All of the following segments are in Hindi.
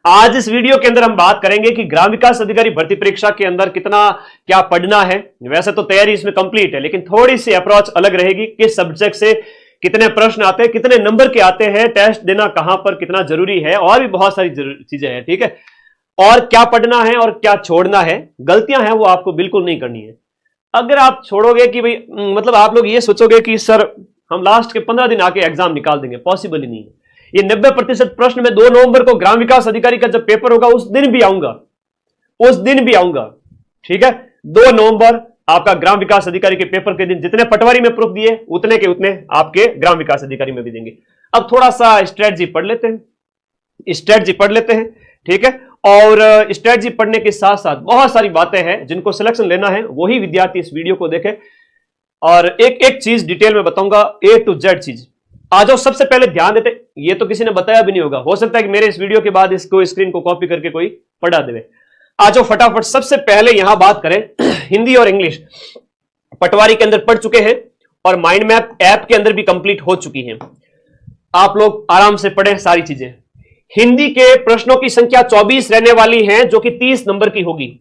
आज इस वीडियो के अंदर हम बात करेंगे कि ग्राम विकास अधिकारी भर्ती परीक्षा के अंदर कितना क्या पढ़ना है। वैसे तो तैयारी इसमें कंप्लीट है, लेकिन थोड़ी सी अप्रोच अलग रहेगी कि सब्जेक्ट से कितने प्रश्न आते हैं, कितने नंबर के आते हैं, टेस्ट देना कहां पर कितना जरूरी है, और भी बहुत सारी चीजें हैं। ठीक है, और क्या पढ़ना है और क्या छोड़ना है, गलतियां हैं वो आपको बिल्कुल नहीं करनी है। अगर आप छोड़ोगे कि भाई मतलब आप लोग ये सोचोगे कि सर हम लास्ट के 15 दिन आके एग्जाम निकाल देंगे, पॉसिबल ही नहीं है। ये 90% प्रश्न में 2 नवंबर को ग्राम विकास अधिकारी का जब पेपर होगा उस दिन भी आऊंगा। ठीक है, 2 नवंबर आपका ग्राम विकास अधिकारी के पेपर के दिन जितने पटवारी में प्रूफ दिए उतने के उतने आपके ग्राम विकास अधिकारी में भी देंगे। अब थोड़ा सा स्ट्रेटजी पढ़ लेते हैं। ठीक है, और स्ट्रेटजी पढ़ने के साथ साथ बहुत सारी बातें हैं जिनको सिलेक्शन लेना है, वही विद्यार्थी इस वीडियो को देखे और एक एक चीज डिटेल में बताऊंगा, A to Z चीज। आ जाओ, सबसे पहले ध्यान देते, ये तो किसी ने बताया भी नहीं होगा, हो सकता है कि मेरे इस वीडियो के बाद इसको स्क्रीन को कॉपी करके कोई पढ़ा देवे। आ जाओ फटाफट, सबसे पहले यहां बात करें हिंदी और इंग्लिश पटवारी के अंदर पढ़ चुके हैं और माइंड मैप ऐप के अंदर भी कंप्लीट हो चुकी है। आप लोग आराम से पढ़ें सारी चीजें। हिंदी के प्रश्नों की संख्या 24 रहने वाली है, जो कि 30 नंबर की होगी।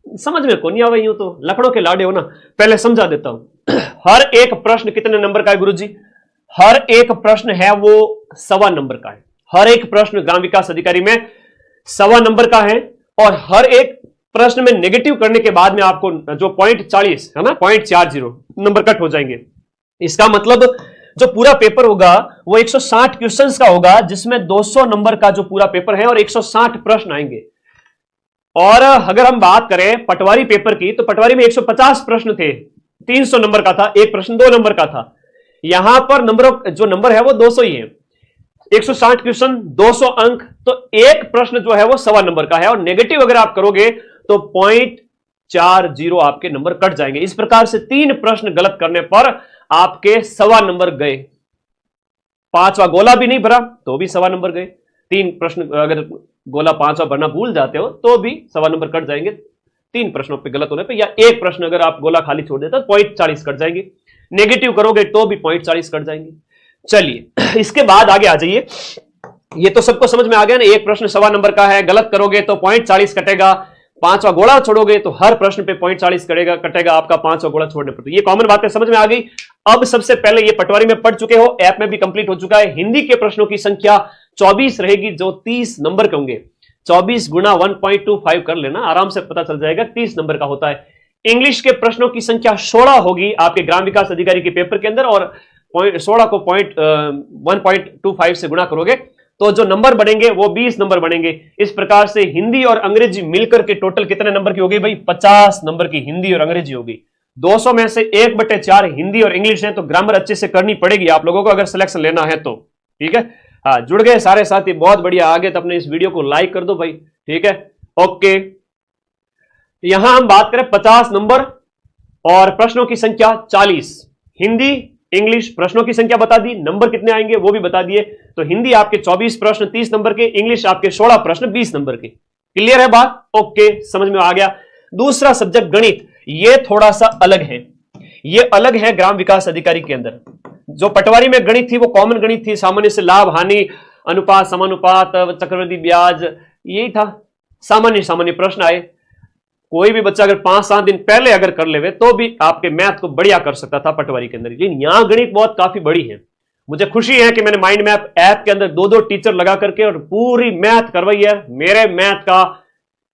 समझ में कौन नहीं आवा, यूं तो लखड़ों के लाडे हो ना, पहले समझा देता हूं। हर एक प्रश्न कितने नंबर का है गुरुजी? हर एक प्रश्न है वो 1.25 नंबर का है। हर एक प्रश्न ग्राम विकास अधिकारी में 1.25 नंबर का है, और हर एक प्रश्न में नेगेटिव करने के बाद में आपको जो 0.40 है ना, 0.40 नंबर कट हो जाएंगे। इसका मतलब जो पूरा पेपर होगा वो 160 क्वेश्चंस का होगा, जिसमें 200 नंबर का जो पूरा पेपर है और 160 प्रश्न आएंगे। और अगर हम बात करें पटवारी पेपर की, तो पटवारी में 150 प्रश्न थे, 300 नंबर का था, एक प्रश्न 2 नंबर का था। यहां पर जो नंबर है वो 200 ही है, 160 क्वेश्चन 200 अंक, तो एक प्रश्न जो है वो 1.25 नंबर का है, और नेगेटिव अगर आप करोगे तो 0.40 आपके नंबर कट जाएंगे। इस प्रकार से 3 प्रश्न गलत करने पर आपके 1.25 नंबर गए। 5वां गोला भी नहीं भरा तो भी 1.25 नंबर गए। 3 प्रश्न अगर गोला 5वां भरना भूल जाते हो तो भी 1.25 नंबर कट जाएंगे 3 प्रश्नों पे गलत होने पे, या एक प्रश्न अगर आप गोला खाली छोड़ देते तो 0.40 कट जाएंगे। नेगेटिव करोगे तो भी 0.40 कट जाएंगे। चलिए इसके बाद आगे आ जाइए। ये तो सबको समझ में आ गया ना, एक प्रश्न 1.25 नंबर का है, गलत करोगे तो 0.40 कटेगा, 5वां गोला छोड़ोगे तो हर प्रश्न पे 0.40 कटेगा आपका 5वां गोला छोड़ने पर। तो ये कॉमन बातें समझ में आ गई। अब सबसे पहले ये पटवारी में पढ़ चुके हो, ऐप में भी कंप्लीट हो चुका है। हिंदी के प्रश्नों की संख्या 24 रहेगी, जो 30 नंबर के होंगे। 24 गुना 1.25 कर लेना, आराम से पता चल जाएगा 30 नंबर का होता है। इंग्लिश के प्रश्नों की संख्या 16 होगी आपके ग्राम विकास अधिकारी के पेपर के अंदर, और 16 को 1.25 से गुणा करोगे तो जो नंबर बनेंगे वो 20 नंबर बनेंगे। इस प्रकार से हिंदी और अंग्रेजी मिलकर के टोटल कितने नंबर की होगी भाई? 50 नंबर की हिंदी और अंग्रेजी होगी। 200 में से 1/4 हिंदी और इंग्लिश है, तो ग्रामर अच्छे से करनी पड़ेगी आप लोगों को अगर सिलेक्शन लेना है तो। ठीक है, हाँ जुड़ गए सारे साथी, बहुत बढ़िया। आगे तो अपने इस वीडियो को लाइक कर दो भाई। ठीक है, ओके। यहां हम बात करें 50 नंबर और प्रश्नों की संख्या 40। हिंदी इंग्लिश प्रश्नों की संख्या बता दी, नंबर कितने आएंगे वो भी बता दिए। तो हिंदी आपके 24 प्रश्न 30 नंबर के, इंग्लिश आपके 16 प्रश्न 20 नंबर के। क्लियर है बात? ओके, समझ में आ गया। दूसरा सब्जेक्ट गणित, ये थोड़ा सा अलग है। ये अलग है ग्राम विकास अधिकारी के अंदर। जो पटवारी में गणित थी वो कॉमन गणित थी, सामान्य से लाभ हानि अनुपात समानुपात चक्रवृद्धि ब्याज, यही था। सामान्य प्रश्न आए। कोई भी बच्चा अगर 5-7 दिन पहले अगर कर लेवे तो भी आपके मैथ को बढ़िया कर सकता था पटवारी के अंदर। लेकिन यहां गणित बहुत काफी बड़ी है। मुझे खुशी है कि मैंने माइंड मैप ऐप के अंदर 2-2 टीचर लगा करके और पूरी मैथ करवाई है। मेरे मैथ का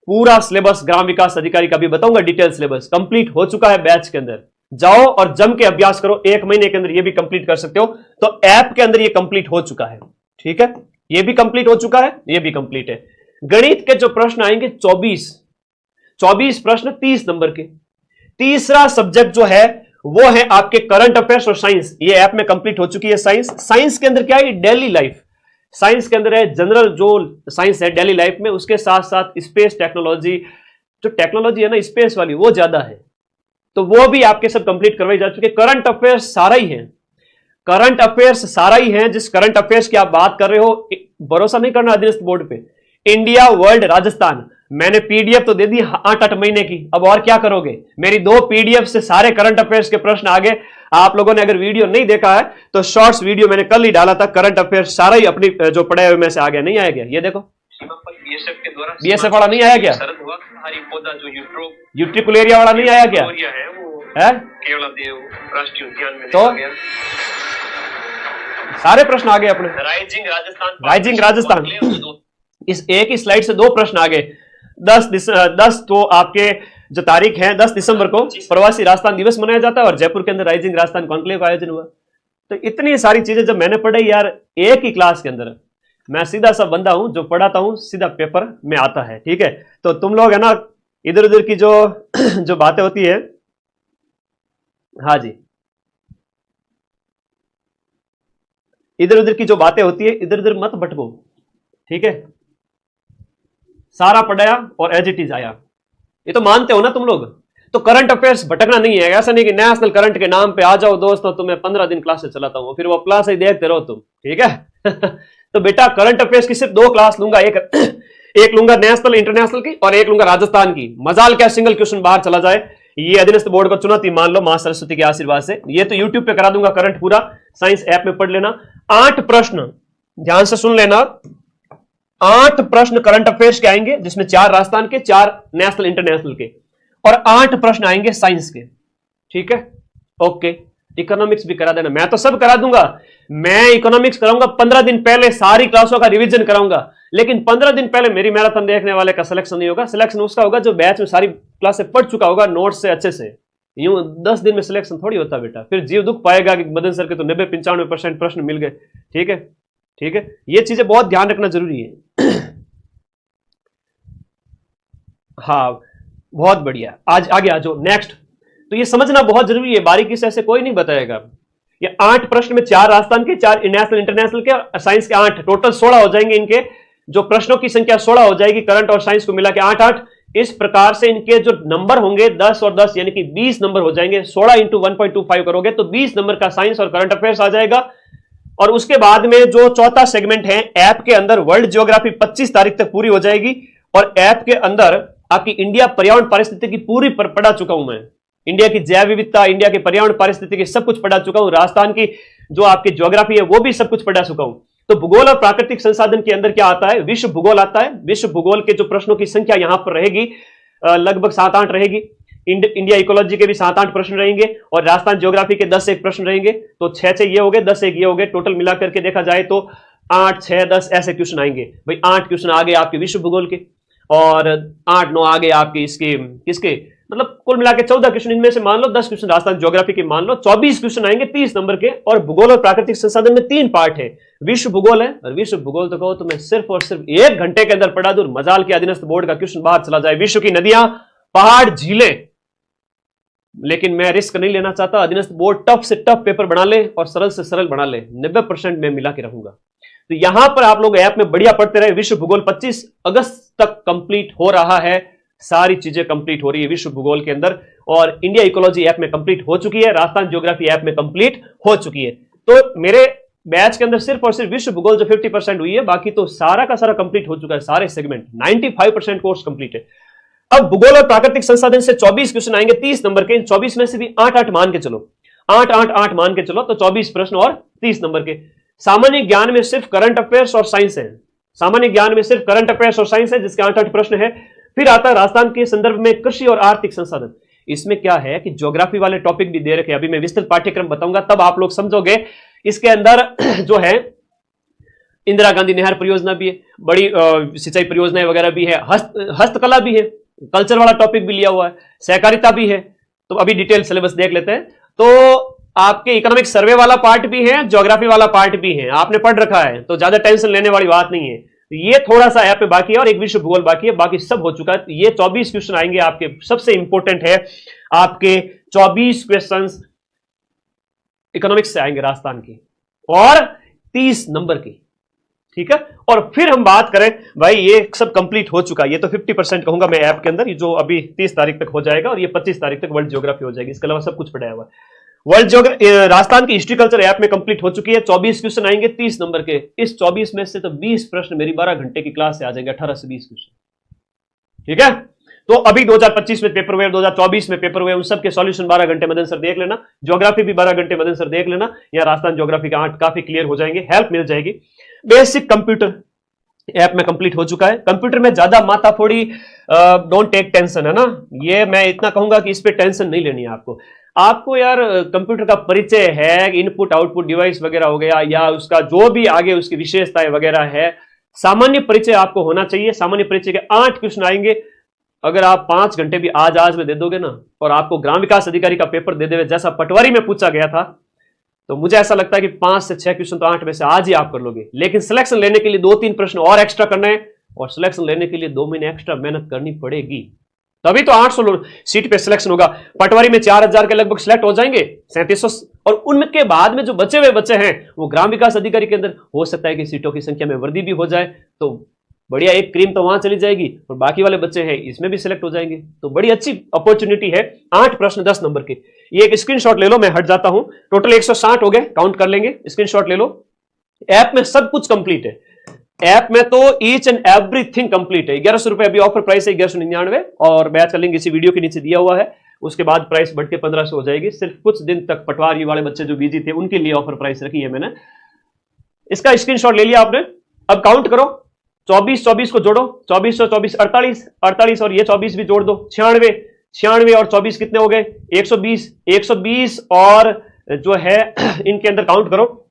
पूरा सिलेबस ग्राम विकास अधिकारी का भी बताऊंगा, डिटेल सिलेबस कंप्लीट हो चुका है बैच के अंदर। जाओ और जम के अभ्यास करो, 1 महीने के अंदर ये भी कंप्लीट कर सकते हो। तो ऐप के अंदर ये कंप्लीट हो चुका है। ठीक है, ये भी कंप्लीट हो चुका है, ये भी कंप्लीट है। गणित के जो प्रश्न आएंगे 24 प्रश्न 30 नंबर के। तीसरा सब्जेक्ट जो है वो है आपके करंट अफेयर्स और साइंस। ये ऐप में कंप्लीट हो चुकी है साइंस के अंदर क्या है? Daily life. साइंस के अंदर है जनरल जो साइंस है डेली लाइफ में, उसके साथ साथ स्पेस टेक्नोलॉजी, जो टेक्नोलॉजी है ना स्पेस वाली, वो ज्यादा है। तो वो भी आपके सब कंप्लीट करवाई जा चुके। करंट अफेयर्स सारा ही है, करंट अफेयर्स सारा ही है। जिस करंट अफेयर्स की आप बात कर रहे हो, भरोसा नहीं करना अधीनस्थ बोर्ड पे। इंडिया वर्ल्ड राजस्थान मैंने पीडीएफ तो दे दी 8-8 महीने की, अब और क्या करोगे? मेरी 2 पीडीएफ से सारे करंट अफेयर्स के प्रश्न आ गए। आप लोगों ने अगर वीडियो नहीं देखा है तो शॉर्ट्स वीडियो मैंने कल ही डाला था, करंट अफेयर्स सारा ही अपनी जो पढ़े हुए में से आ गया, नहीं आया गया? ये देखो निषेक के द्वारा बीएसएफ वाला नहीं आया क्या? शरद हुआ हरी पौधा जो यूट्रिकुलेरिया वाला नहीं आया क्या है वो है? केवल देव राष्ट्रीय उद्यान में तो गया। सारे प्रश्न आ गए अपने। राइजिंग राजस्थान, राइजिंग राजस्थान, इस एक ही स्लाइड से 2 प्रश्न आ गए। 10 तो आपके जो तारीख है 10 दिसंबर को प्रवासी राजस्थान दिवस मनाया जाता है और जयपुर के अंदर राइजिंग राजस्थान कॉन्क्लेव का आयोजन हुआ। तो इतनी सारी चीजें जब मैंने पढ़ी यार एक ही क्लास के अंदर, मैं सीधा सा बंदा हूं जो पढ़ाता हूं सीधा पेपर में आता है, ठीक है। तो तुम लोग है ना इधर उधर की जो जो बातें होती है, हाँ जी, इधर उधर की जो बातें होती है इधर उधर मत भटको, ठीक है। सारा पढ़ाया और एज इट इज आया, ये तो मानते हो ना तुम लोग। तो करंट अफेयर्स भटकना नहीं है, ऐसा नहीं कि नेशनल करंट के नाम पे आ जाओ दोस्तों तुम्हें 15 दिन क्लास से चलाता हूं फिर वो क्लास ही देखते रहो तुम, ठीक है। तो बेटा करंट अफेयर्स की सिर्फ 2 क्लास लूंगा, एक लूंगा नेशनल इंटरनेशनल की और एक लूंगा राजस्थान की। मजाल क्या सिंगल क्वेश्चन बाहर चला जाए, ये अधीनस्थ बोर्ड को चुनौती मान लो मां सरस्वती के आशीर्वाद से। ये तो यूट्यूब पे करा दूंगा करंट पूरा, साइंस ऐप में पढ़ लेना। 8 प्रश्न ध्यान से सुन लेना, 8 प्रश्न करंट अफेयर्स के आएंगे जिसमें 4 राजस्थान के, 4 नेशनल इंटरनेशनल के और 8 प्रश्न आएंगे साइंस के, ठीक है। ओके, इकोनॉमिक्स भी करा देना, मैं तो सब करा दूंगा। मैं इकोनॉमिक्स कराऊंगा 15 दिन पहले, सारी क्लासों का रिवीजन कराऊंगा, लेकिन 15 दिन पहले मेरी मैराथन देखने वाले का सिलेक्शन नहीं होगा। सिलेक्शन उसका होगा जो बैच में सारी क्लासें पढ़ चुका होगा नोट्स से अच्छे से। यूं 10 दिन में सिलेक्शन थोड़ी होता बेटा, फिर जीव दुख पाएगा कि मदन सर के तो 90-95% प्रश्न मिल गए, ठीक है, ठीक है। ये चीजें बहुत ध्यान रखना जरूरी है। हाँ बहुत बढ़िया, आज आगे आ जाओ नेक्स्ट। तो ये समझना बहुत जरूरी है, बारीकी से ऐसे कोई नहीं बताएगा। ये 8 प्रश्न में 4 राजस्थान के, 4 नेशनल इंटरनेशनल के और साइंस के 8, टोटल 16 हो जाएंगे। इनके जो प्रश्नों की संख्या 16 हो जाएगी, करंट और साइंस को मिला के 8-8। इस प्रकार से इनके जो नंबर होंगे 10 और 10 यानी कि 20 नंबर हो जाएंगे। 16 इंटू 1.25 करोगे तो 20 नंबर का साइंस और करंट अफेयर्स आ जाएगा। और उसके बाद में जो चौथा सेगमेंट है ऐप के अंदर वर्ल्ड ज्योग्राफी 25 तारीख तक पूरी हो जाएगी। और ऐप के अंदर आपकी इंडिया पर्यावरण पारिस्थितिकी पूरी पर पढ़ा चुका हूं मैं। इंडिया की जैव विविधता, इंडिया के पर्यावरण पारिस्थितिकी सब कुछ पढ़ा चुका हूं। राजस्थान की जो आपकी ज्योग्राफी है वो भी सब कुछ पढ़ा चुका हूं। तो भूगोल और प्राकृतिक संसाधन के अंदर क्या आता है, विश्व भूगोल आता है। विश्व भूगोल के जो प्रश्नों की संख्या यहां पर रहेगी लगभग 7-8 रहेगी। इंडिया इकोलॉजी के भी 7-8 प्रश्न रहेंगे और राजस्थान ज्योग्राफी के 10-1 प्रश्न रहेंगे। तो 6-6 ये हो गए, 10-1 ये हो गए। टोटल मिलाकर के देखा जाए तो 8, 6, 10 ऐसे क्वेश्चन आएंगे भाई। 8 क्वेश्चन आ गए आपके विश्व भूगोल के और 8-9 आ गए आपके इसके किसके, मतलब कुल मिला के 14 क्वेश्चन। इनमें से मान लो 10 क्वेश्चन राजस्थान ज्योग्राफी के, मान लो 24 क्वेश्चन आएंगे 30 नंबर के। और भूगोल और प्राकृतिक संसाधन में 3 पार्ट है। विश्व भूगोल है, और विश्व भूगोल तो कहो तो मैं सिर्फ और सिर्फ 1 घंटे के अंदर पढ़ा दूं। मजाल के अधीनस्थ बोर्ड का क्वेश्चन बाहर चला जाए। विश्व की नदियां, पहाड़, झीलें, लेकिन मैं रिस्क नहीं लेना चाहता। अधीनस्थ बोर्ड टफ से टफ पेपर बना ले और सरल से सरल बना ले, 90% मैं मिला के रहूंगा। तो यहां पर आप लोग ऐप में बढ़िया पढ़ते रहे। विश्व भूगोल 25 अगस्त तक कंप्लीट हो रहा है, सारी चीजें कंप्लीट हो रही है विश्व भूगोल के अंदर। और इंडिया इकोलॉजी ऐप में कंप्लीट हो चुकी है, राजस्थान ज्योग्राफी ऐप में कंप्लीट हो चुकी है। तो मेरे बैच के अंदर सिर्फ और सिर्फ विश्व भूगोल जो 50% हुई है, बाकी तो सारा का सारा कंप्लीट हो चुका है। सारे सेगमेंट 95% कोर्स कंप्लीट है। अब भूगोल और प्राकृतिक संसाधन से 24 क्वेश्चन आएंगे 30 नंबर के। इन 24 में से भी 8-8 मान के चलो, 8-8-8 मान के चलो, तो 24 प्रश्न और 30 नंबर के। सामान्य ज्ञान में सिर्फ करंट अफेयर्स और साइंस है। सामान्य ज्ञान में सिर्फ करंट अफेयर्स और साइंस है, जिसके 8-8 प्रश्न है। फिर आता है राजस्थान के संदर्भ में कृषि और आर्थिक संसाधन। इसमें क्या है कि ज्योग्राफी वाले टॉपिक भी दे रखे, अभी मैं विस्तृत पाठ्यक्रम बताऊंगा तब आप लोग समझोगे। इसके अंदर जो है इंदिरा गांधी नहर परियोजना भी है, बड़ी सिंचाई परियोजनाएं वगैरह भी है, हस्तकला भी है, कल्चर वाला टॉपिक भी लिया हुआ है, सहकारिता भी है। तो अभी डिटेल सिलेबस देख लेते हैं। तो आपके इकोनॉमिक सर्वे वाला पार्ट भी है, ज्योग्राफी वाला पार्ट भी है, आपने पढ़ रखा है, तो ज्यादा टेंशन लेने वाली बात नहीं है। ये थोड़ा सा ऐप पे बाकी है और एक विश्व भूगोल बाकी है, बाकी सब हो चुका है। ये 24 क्वेश्चन आएंगे आपके। सबसे इंपॉर्टेंट है आपके 24 क्वेश्चन इकोनॉमिक्स से आएंगे राजस्थान की और 30 नंबर की, ठीक है। और फिर हम बात करें भाई, ये सब कंप्लीट हो चुका है। ये तो 50% कहूंगा मैं ऐप के अंदर, ये जो अभी 30 तारीख तक हो जाएगा और ये 25 तारीख तक वर्ल्ड ज्योग्राफी हो जाएगी। इसके अलावा सब कुछ पढ़ाया हुआ है। वर्ल्ड ज्योग्राफी राजस्थान की हिस्ट्री कल्चर ऐप में कंप्लीट हो चुकी है। 24 क्वेश्चन आएंगे 30 नंबर के। इस 24 में से तो 20 प्रश्न मेरी 12 घंटे की क्लास से आ जाएंगे, 18 से 20 क्वेश्चन, ठीक है। तो अभी 2025 में पेपर हुए, 2024 में पेपर हुए, उन सब के सॉल्यूशन 12 घंटे मदन सर देख लेना। ज्योग्राफी भी 12 घंटे मदन सर देख लेना। या राजस्थान ज्योग्राफी का 8 काफी क्लियर हो जाएंगे, हेल्प मिल जाएगी। बेसिक कंप्यूटर, ऐप में कंप्लीट हो चुका है। कंप्यूटर में ज्यादा माथाफोड़ी डोंट टेक टेंशन, है ना, ये मैं इतना कहूंगा कि इस पे टेंशन नहीं लेनी है आपको। आपको यार कंप्यूटर का परिचय है, इनपुट आउटपुट डिवाइस वगैरह हो गया, या उसका जो भी आगे उसकी विशेषताएं वगैरह है, सामान्य परिचय आपको होना चाहिए। सामान्य परिचय के 8 क्वेश्चन आएंगे। अगर आप 5 घंटे भी आज में दे दोगे ना, और आपको ग्राम विकास अधिकारी का पेपर दे देवे जैसा पटवारी में पूछा गया था, तो मुझे ऐसा लगता है कि 5 से 6 क्वेश्चन तो 8 में से आज ही आप कर लोगे। लेकिन सिलेक्शन लेने के लिए 2-3 प्रश्न और एक्स्ट्रा करना है, और सिलेक्शन लेने के लिए 2 महीने एक्स्ट्रा मेहनत करनी पड़ेगी, तभी तो 800 सीट पे सिलेक्शन होगा। पटवारी में 4000 के लगभग सिलेक्ट हो जाएंगे, 3700, और उनके बाद में जो बचे हुए बच्चे हैं वो ग्राम विकास अधिकारी के अंदर हो सकता है कि सीटों की संख्या में वृद्धि भी हो जाए, तो बढ़िया एक क्रीम तो वहां चली जाएगी, और बाकी वाले बच्चे हैं इसमें भी सिलेक्ट हो जाएंगे। तो बड़ी अच्छी अपॉर्चुनिटी है। 8 प्रश्न 10 नंबर के। ये एक स्क्रीनशॉट ले लो, मैं हट जाता हूं। टोटल 160 हो गए, काउंट कर लेंगे, स्क्रीनशॉट ले लो। ऐप में सब कुछ कंप्लीट है। ऐप में तो ईच एंड एवरीथिंग कंप्लीट है। 1100 रुपए अभी ऑफर प्राइस है, 1199, और बैच का लिंक इसी वीडियो के नीचे दिया हुआ है। उसके बाद प्राइस बढ़ के 1500 हो जाएगी। सिर्फ कुछ दिन तक पटवारी वाले बच्चे जो बिजी थे उनके लिए ऑफर प्राइस रखी है मैंने। इसका स्क्रीनशॉट ले लिया आपने। अब काउंट करो, 24 को जोड़ो, 24 24 48 और ये 24 भी जोड़ दो, 96 और 24 कितने हो गए? 120 और जो है इनके अंदर काउंट करो,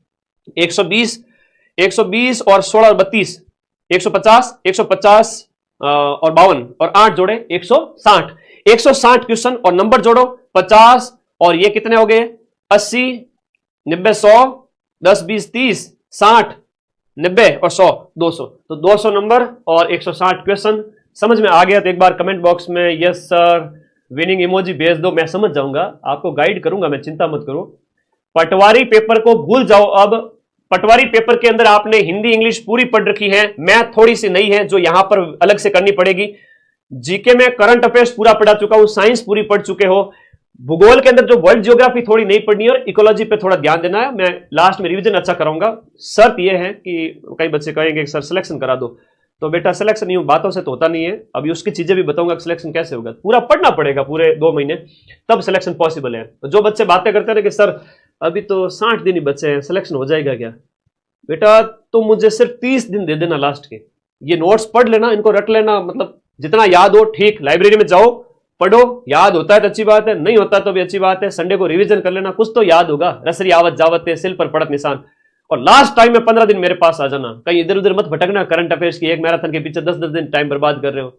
120 और 16 और 32, 150 और 52 और 8 जोड़े 160 क्वेश्चन, और नंबर जोड़ो 50, और ये कितने हो गए? 80, 90, 100, 10, 20, 30, 60, 90 और 100, 200। तो 200 नंबर और 160 क्वेश्चन। समझ में आ गया तो एक बार कमेंट बॉक्स में यस सर विनिंग इमोजी भेज दो, मैं समझ जाऊंगा, आपको गाइड करूंगा मैं, चिंता मत करो। पटवारी पेपर को भूल जाओ। अब पटवारी पेपर के अंदर आपने हिंदी इंग्लिश पूरी पढ़ रखी है, मैथ थोड़ी सी नहीं है जो यहां पर अलग से करनी पड़ेगी। जीके में करंट अफेयर्स पूरा पढ़ा चुका हूं, साइंस पूरी पढ़ चुके हो। भूगोल के अंदर जो वर्ल्ड ज्योग्राफी थोड़ी नहीं पढ़नी है, और इकोलॉजी पे थोड़ा ध्यान देना है। मैं लास्ट में रिवीजन अच्छा कराऊंगा। शर्त यह है कि कई बच्चे कहेंगे सर सिलेक्शन करा दो, तो बेटा सिलेक्शन यूं बातों से तो होता नहीं है। अभी उसकी चीजें भी बताऊंगा कि सिलेक्शन कैसे होगा। पूरा पढ़ना पड़ेगा पूरे 2 महीने, तब सिलेक्शन पॉसिबल है। तो जो बच्चे बातें करते हैं कि सर अभी तो 60 दिन ही बचे हैं, सिलेक्शन हो जाएगा क्या? बेटा तुम मुझे सिर्फ 30 दिन दे देना लास्ट के, ये नोट्स पढ़ लेना, इनको रट लेना, मतलब जितना याद हो ठीक। लाइब्रेरी में जाओ, पढ़ो, याद होता है तो अच्छी बात है, नहीं होता तो भी अच्छी बात है। संडे को रिवीजन कर लेना, कुछ तो याद होगा। रसरी आवत जावत है, सिल पर पड़त निशान। और लास्ट टाइम में 15 दिन मेरे पास आ जाना, कहीं इधर उधर मत भटकना करंट अफेयर्स की एक मैराथन के पीछे 10-10 दिन टाइम बर्बाद कर रहे हो,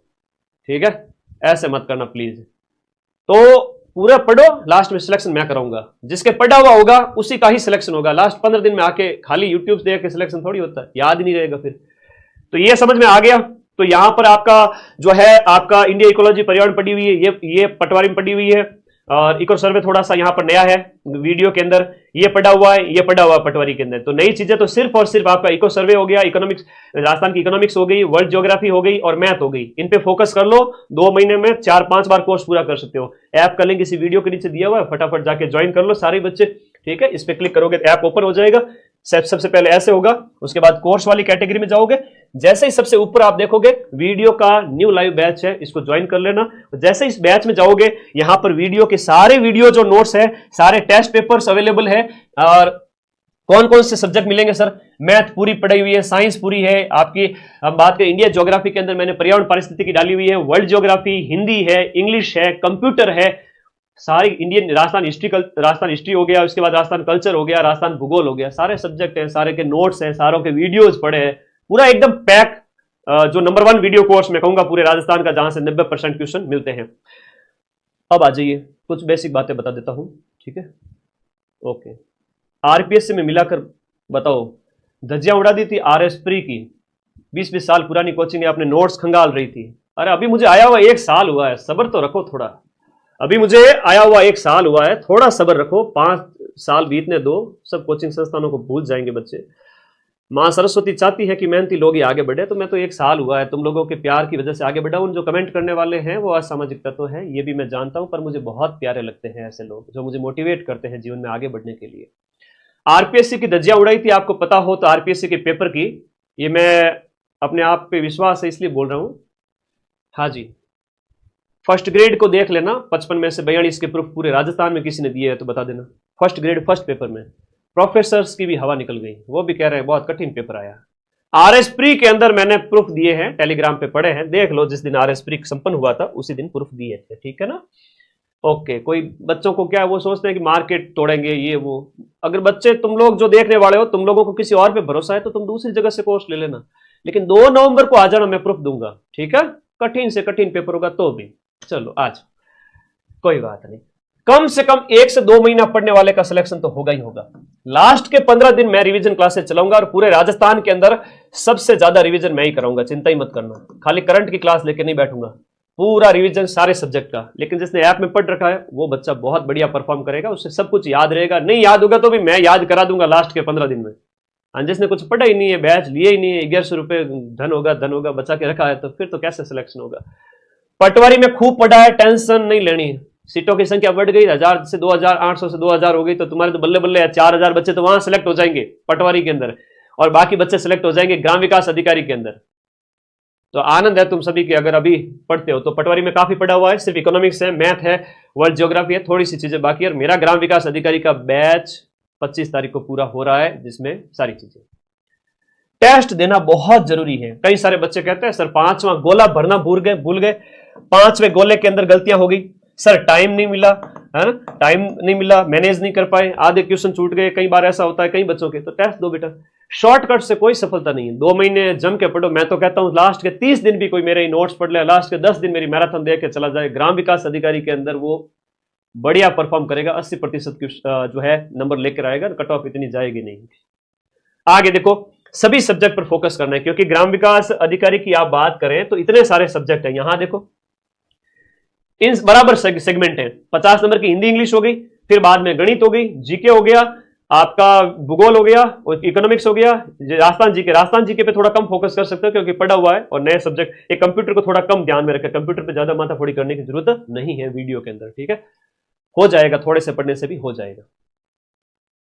ठीक है? ऐसे मत करना प्लीज। तो पूरा पढ़ो, लास्ट में सिलेक्शन मैं कराऊंगा। जिसके पढ़ा हुआ होगा उसी का ही सिलेक्शन होगा। लास्ट 15 दिन में आके खाली यूट्यूब देख के सिलेक्शन थोड़ी होता है, याद ही नहीं रहेगा फिर। तो ये समझ में आ गया। तो यहां पर आपका जो है आपका इंडिया इकोलॉजी पर्यावरण पड़ी हुई है, ये पटवारी में पड़ी हुई है। और इको सर्वे थोड़ा सा यहाँ पर नया है वीडियो के अंदर, ये पढ़ा हुआ है, ये पढ़ा हुआ है पटवारी के अंदर। तो नई चीजें तो सिर्फ और सिर्फ आपका इको सर्वे हो गया, इकोनॉमिक्स, राजस्थान की इकोनॉमिक्स हो गई, वर्ल्ड ज्योग्राफी हो गई और मैथ हो गई। इन पे फोकस कर लो। 2 महीने में 4-5 बार कोर्स पूरा कर सकते हो। ऐप का लिंक इसी वीडियो के नीचे दिया हुआ है, फटाफट जाके ज्वाइन कर लो सारे बच्चे, ठीक है? इस पे क्लिक करोगे तो ऐप ओपन हो जाएगा। सबसे पहले ऐसे होगा, उसके बाद कोर्स वाली कैटेगरी में जाओगे। जैसे ही सबसे ऊपर आप देखोगे वीडियो का न्यू लाइव बैच है, इसको ज्वाइन कर लेना। जैसे इस बैच में जाओगे, यहां पर वीडियो के सारे वीडियो जो नोट्स है, सारे टेस्ट पेपर्स अवेलेबल है। और कौन कौन से सब्जेक्ट मिलेंगे सर? मैथ पूरी पढ़ी हुई है, साइंस पूरी है आपकी। हम बात करें इंडिया ज्योग्राफी के अंदर मैंने पर्यावरण पारिस्थितिकी डाली हुई है, वर्ल्ड ज्योग्राफी, हिंदी है, इंग्लिश है, कंप्यूटर है, सारी इंडियन राजस्थान हिस्ट्री हो गया, उसके बाद राजस्थान कल्चर हो गया, राजस्थान भूगोल हो गया। सारे सब्जेक्ट हैं, सारे के नोट्स हैं, सारों के वीडियोज पड़े हैं, पूरा एकदम पैक। जो नंबर 1 वीडियो कोर्स मैं कहूंगा पूरे राजस्थान का, जहां से 90% क्वेश्चन मिलते हैं। अब आ जाइए, कुछ बेसिक बातें बता देता हूं, ठीक है? ओके, आरपीएससी में मिलाकर बताओ, धज्जियां उड़ा दी थी आरएसप्री की। 20-20 साल पुरानी कोचिंग है, आपने नोट्स खंगाल रही थी। अरे अभी मुझे आया हुआ 1 साल हुआ है, सब्र तो रखो थोड़ा। अभी मुझे आया हुआ 1 साल हुआ है, थोड़ा सब्र रखो। 5 साल बीतने दो, सब कोचिंग संस्थानों को भूल जाएंगे बच्चे। मां सरस्वती चाहती है कि मेहनती लोग ही आगे बढ़े, तो मैं तो 1 साल हुआ है तुम लोगों के प्यार की वजह से आगे बढ़ा हूं। जो कमेंट करने वाले हैं वो असामाजिक तत्व है, ये भी मैं जानता हूं, पर मुझे बहुत प्यारे लगते हैं ऐसे लोग जो मुझे मोटिवेट करते हैं जीवन में आगे बढ़ने के लिए। आरपीएससी की धज्जियां उड़ाई थी, आपको पता हो तो आरपीएससी के पेपर की। ये मैं अपने आप पे विश्वास है इसलिए बोल रहा हूं। हाँ जी, फर्स्ट ग्रेड को देख लेना, 55 में से 42 के प्रूफ पूरे राजस्थान में किसी ने दिए है तो बता देना। फर्स्ट ग्रेड फर्स्ट पेपर में प्रोफेसर्स की भी हवा निकल गई, वो भी कह रहे हैं बहुत कठिन पेपर आया। आरएस प्री के अंदर मैंने प्रूफ दिए हैं, टेलीग्राम पे पड़े हैं, देख लो। जिस दिन आरएस प्री संपन्न हुआ था उसी दिन प्रूफ दिए थे, ठीक है ना। ओके, कोई बच्चों को क्या है, वो सोचते हैं कि मार्केट तोड़ेंगे ये वो। अगर बच्चे तुम लोग जो देखने वाले हो, तुम लोगों को किसी और पे भरोसा है तो तुम दूसरी जगह से कोर्स ले लेना, लेकिन 2 नवंबर को आ जाना, मैं प्रूफ दूंगा, ठीक है। कठिन से कठिन पेपर होगा तो भी चलो आज कोई बात नहीं। कम से कम 1 से 2 महीना पढ़ने वाले का सिलेक्शन तो होगा ही होगा। लास्ट के 15 दिन मैं रिवीजन क्लासेस चलाऊंगा और पूरे राजस्थान के अंदर सबसे ज्यादा रिवीजन मैं ही कराऊंगा, चिंता ही मत करना। खाली करंट की क्लास लेके नहीं बैठूंगा, पूरा रिवीजन सारे सब्जेक्ट का। लेकिन जिसने ऐप में पढ़ रखा है वो बच्चा बहुत बढ़िया परफॉर्म करेगा, उससे सब कुछ याद रहेगा। नहीं याद होगा तो भी मैं याद करा दूंगा लास्ट के 15 दिन में। जिसने कुछ पढ़ा ही नहीं है, बैच लिए ही नहीं है, 1100 रुपए धन होगा बचा के रखा है, तो फिर तो कैसे सिलेक्शन होगा। पटवारी में खूब पढ़ा है, टेंशन नहीं लेनी। सीटों की संख्या बढ़ गई, 1000 से 2000, 800 से 2000 हो गई, तो तुम्हारे तो बल्ले बल्ले 4000 बच्चे तो वहां सिलेक्ट हो जाएंगे पटवारी के अंदर, और बाकी बच्चे सिलेक्ट हो जाएंगे ग्राम विकास अधिकारी के अंदर। तो आनंद है तुम सभी की, अगर अभी पढ़ते हो तो। पटवारी में काफी पढ़ा हुआ है, सिर्फ इकोनॉमिक्स है, मैथ है, वर्ल्ड ज्योग्राफी है, थोड़ी सी चीजें बाकी है। और मेरा ग्राम विकास अधिकारी का बैच 25 तारीख को पूरा हो रहा है, जिसमें सारी चीजें। टेस्ट देना बहुत जरूरी है। कई सारे बच्चे कहते हैं सर 5वां गोला भरना भूल गए, 5वें गोले के अंदर गलतियां हो गई, सर टाइम नहीं मिला, है ना, टाइम नहीं मिला, मैनेज नहीं कर पाए, आधे क्वेश्चन छूट गए। कई बार ऐसा होता है कई बच्चों के। तो टेस्ट दो बेटा, शॉर्टकट से कोई सफलता नहीं है। 2 महीने जम के पढ़ो। मैं तो कहता हूं लास्ट के 30 दिन भी कोई मेरे नोट्स पढ़ ले, लास्ट के 10 दिन मेरी मैराथन देख के चला जाए, ग्राम विकास अधिकारी के अंदर वो बढ़िया परफॉर्म करेगा, 80% जो है नंबर लेकर आएगा, कट ऑफ इतनी जाएगी नहीं। आगे देखो, सभी सब्जेक्ट पर फोकस करना है, क्योंकि ग्राम विकास अधिकारी की आप बात करें तो इतने सारे सब्जेक्ट हैं। यहां देखो इन बराबर सेगमेंट है। 50 नंबर की हिंदी इंग्लिश हो गई, फिर बाद में गणित हो गई, जीके हो गया, आपका भूगोल हो गया, और इकोनॉमिक्स हो गया, राजस्थान जीके पे थोड़ा कम फोकस कर सकते हो क्योंकि पढ़ा हुआ है, और नए सब्जेक्ट। एक कंप्यूटर को थोड़ा कम ध्यान में रखें, कंप्यूटर पे ज्यादा माथाफोड़ी करने की जरूरत नहीं है वीडियो के अंदर, ठीक है। हो जाएगा, थोड़े से पढ़ने से भी हो जाएगा।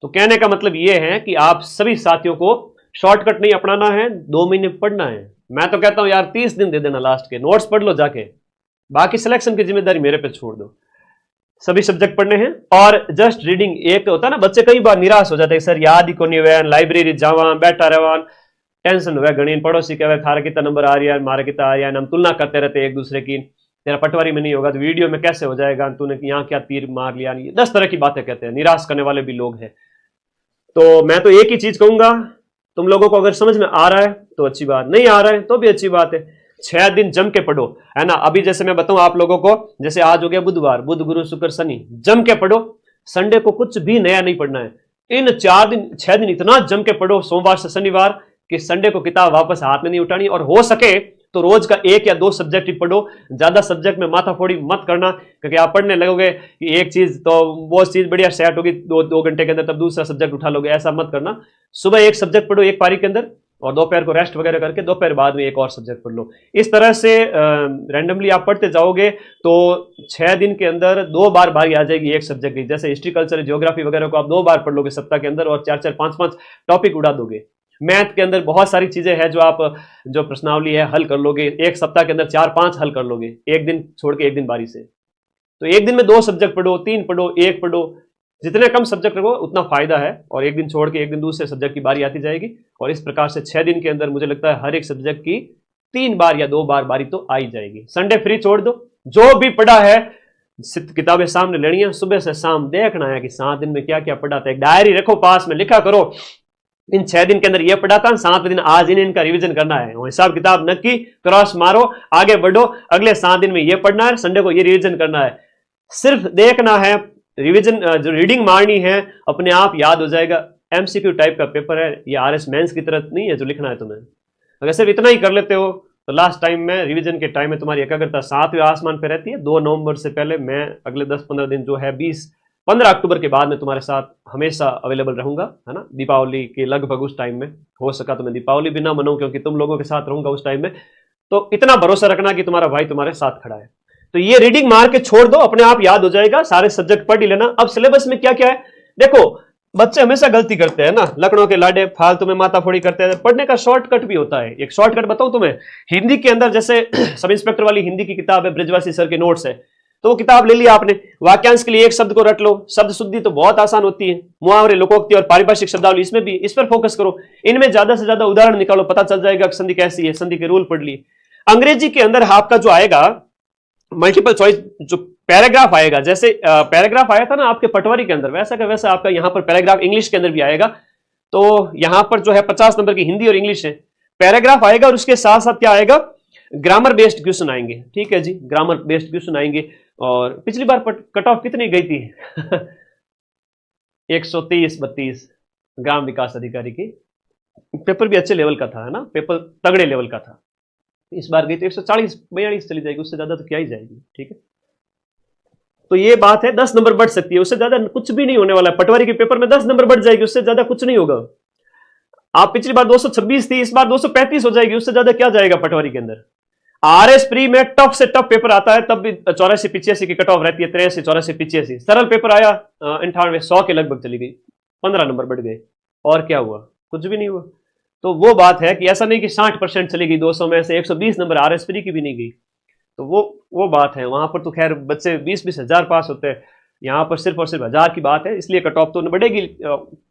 तो कहने का मतलब यह है कि आप सभी साथियों को शॉर्टकट नहीं अपनाना है, 2 महीने पढ़ना है। मैं तो कहता हूं यार 30 दिन दे देना, लास्ट के नोट्स पढ़ लो जाके, बाकी सिलेक्शन की जिम्मेदारी मेरे पे छोड़ दो। सभी सब्जेक्ट पढ़ने हैं। और जस्ट रीडिंग, एक होता है ना, बच्चे कई बार निराश हो जाते हैं, सर याद ही को नहीं हुआ, लाइब्रेरी जावा बैठा रहा, टेंशन हुआ, गणित पड़ोसी कहे थारा कितना नंबर आ रहा है, मारा कितना आ रहा है, हम तुलना करते रहते एक दूसरे की, तेरा पटवारी में नहीं होगा तो वीडियो में कैसे हो जाएगा, तूने यहाँ क्या तीर मार लिया, 10 तरह की बातें कहते हैं, निराश करने वाले भी लोग हैं। तो मैं तो एक ही चीज कहूंगा, तुम लोगों को अगर समझ में आ रहा है तो अच्छी बात, नहीं आ रहा है तो भी अच्छी बात है। 6 दिन जम के पढ़ो, है ना। अभी जैसे मैं बताऊं आप लोगों को, जैसे आज हो गया बुधवार, बुध गुरु शुक्र शनि, जम के पढ़ो। संडे को कुछ भी नया नहीं पढ़ना है। इन 6 दिन इतना जम के पढ़ो, सोमवार से शनिवार, कि संडे को किताब वापस हाथ में नहीं उठानी। और हो सके तो रोज का 1 या 2 सब्जेक्ट ही पढ़ो, ज्यादा सब्जेक्ट में माथाफोड़ी मत करना, क्योंकि आप पढ़ने लगोगे कि एक चीज तो वो चीज बढ़िया सेट होगी 2 घंटे के अंदर, तब दूसरा सब्जेक्ट उठा लोगे, ऐसा मत करना। सुबह 1 सब्जेक्ट पढ़ो एक पारी के अंदर, और दोपहर को रेस्ट वगैरह करके दोपहर बाद में एक और सब्जेक्ट पढ़ लो। इस तरह से रैंडमली आप पढ़ते जाओगे तो 6 दिन के अंदर 2 बार बारी आ जाएगी एक सब्जेक्ट की। जैसे हिस्ट्री, कल्चर, ज्योग्राफी वगैरह को आप 2 बार पढ़ लोगे सप्ताह के अंदर, और 4-4, 5-5 टॉपिक उड़ा दोगे। मैथ के अंदर बहुत सारी चीजें हैं जो आप, जो प्रश्नावली है हल कर लोगे, एक सप्ताह के अंदर 4-5 हल कर लोगे, एक दिन छोड़ के एक दिन बारी से। तो एक दिन में 2 सब्जेक्ट पढ़ो, 3 पढ़ो, 1 पढ़ो, जितने कम सब्जेक्ट रखो उतना फायदा है। और एक दिन छोड़ के एक दिन दूसरे सब्जेक्ट की बारी आती जाएगी, और इस प्रकार से 6 दिन के अंदर मुझे लगता है हर एक सब्जेक्ट की 3 बार या 2 बार बारी तो आई जाएगी। संडे फ्री छोड़ दो, जो भी पढ़ा है किताबें सामने लेनी है, सुबह से शाम देखना है कि 7 दिन में क्या क्या पढ़ा था। एक डायरी रखो पास में, लिखा करो इन 6 दिन के अंदर ये पढ़ा था, 7 दिन आज इनका रिवीजन करना है। हिसाब किताब नक्की, क्रॉस मारो, आगे बढ़ो, अगले 7 दिन में ये पढ़ना है, संडे को ये रिवीजन करना है। सिर्फ देखना है, रिवीजन जो रीडिंग मारनी है, अपने आप याद हो जाएगा। एमसीक्यू टाइप का पेपर है, ये आरएस मेंस की तरह नहीं है जो लिखना है तुम्हें। अगर सिर्फ इतना ही कर लेते हो तो लास्ट टाइम में, रिवीजन के टाइम में तुम्हारी एकाग्रता 7वें आसमान पे रहती है। 2 नवंबर से पहले मैं अगले 10-15 दिन जो है 15 अक्टूबर के बाद में तुम्हारे साथ हमेशा अवेलेबल रहूंगा, है ना। दीपावली के लगभग उस टाइम में, हो सका तो मैं दीपावली भी ना मनाऊं क्योंकि तुम लोगों के साथ रहूंगा उस टाइम में। तो इतना भरोसा रखना कि तुम्हारा भाई तुम्हारे साथ खड़ा है। तो ये रीडिंग मार के छोड़ दो, अपने आप याद हो जाएगा, सारे सब्जेक्ट पढ़ ही लेना। अब सिलेबस में क्या क्या है देखो, बच्चे हमेशा गलती करते हैं ना, लकड़ों के लाडे, फालतू में माथाफोड़ी करते हैं। पढ़ने का शॉर्टकट भी होता है। एक शॉर्टकट बताऊं तुम्हें, हिंदी के अंदर जैसे सब इंस्पेक्टर वाली हिंदी की किताब है, ब्रिजवासी सर के नोट्स है, तो वो किताब ले लिया आपने, वाक्यांश के लिए एक शब्द को रट लो, शब्द शुद्धि तो बहुत आसान होती है, मुहावरे, लोकोक्ति और पारिभाषिक शब्दावली, इसमें भी इस पर फोकस करो, इनमें ज्यादा से ज्यादा उदाहरण निकालो, पता चल जाएगा कि संधि कैसी है, संधि के रूल पढ़ लिए। अंग्रेजी के अंदर आपका जो आएगा मल्टीपल चॉइस जो पैराग्राफ आएगा, जैसे पैराग्राफ आया था ना आपके पटवारी के अंदर, वैसा का वैसा आपका यहां पर पैराग्राफ इंग्लिश के अंदर भी आएगा। तो यहां पर जो है 50 नंबर की हिंदी और इंग्लिश है, पैराग्राफ आएगा और उसके साथ साथ क्या आएगा, ग्रामर बेस्ड क्वेश्चन आएंगे। ठीक है जी, ग्रामर बेस्ड क्वेश्चन आएंगे। और पिछली बार कट ऑफ कितनी गई थी 130-32 ग्राम विकास अधिकारी की, पेपर भी अच्छे लेवल का था, है ना, पेपर तगड़े लेवल का था। इस बार गई तो 140-42 चली जाएगी, उससे ज्यादा तो क्या ही जाएगी। ठीक है, तो ये बात है, 10 नंबर बढ़ सकती है, उससे ज्यादा कुछ भी नहीं होने वाला है। पटवारी के पेपर में 10 नंबर बढ़ जाएगी, उससे ज्यादा कुछ नहीं होगा। आप पिछली बार 226 थी, इस बार 235 हो जाएगी, उससे ज्यादा क्या जाएगा पटवारी के अंदर। आरएस प्री में टफ से टफ पेपर आता है, तब भी 84-85 की कट ऑफ रहती है, 83-84-85। सरल पेपर आया 98-100 के लगभग चली गई, 15 नंबर बढ़ गए, और क्या हुआ, कुछ भी नहीं हुआ। तो वो बात है कि ऐसा नहीं कि 60% चली गई 200 में से 120 नंबर आरएस प्री की भी नहीं गई। तो वो बात है, वहां पर तो खैर बच्चे 20-20 हजार पास होते हैं, यहाँ पर सिर्फ और सिर्फ 1000 की बात है, इसलिए कट ऑफ तो बढ़ेगी।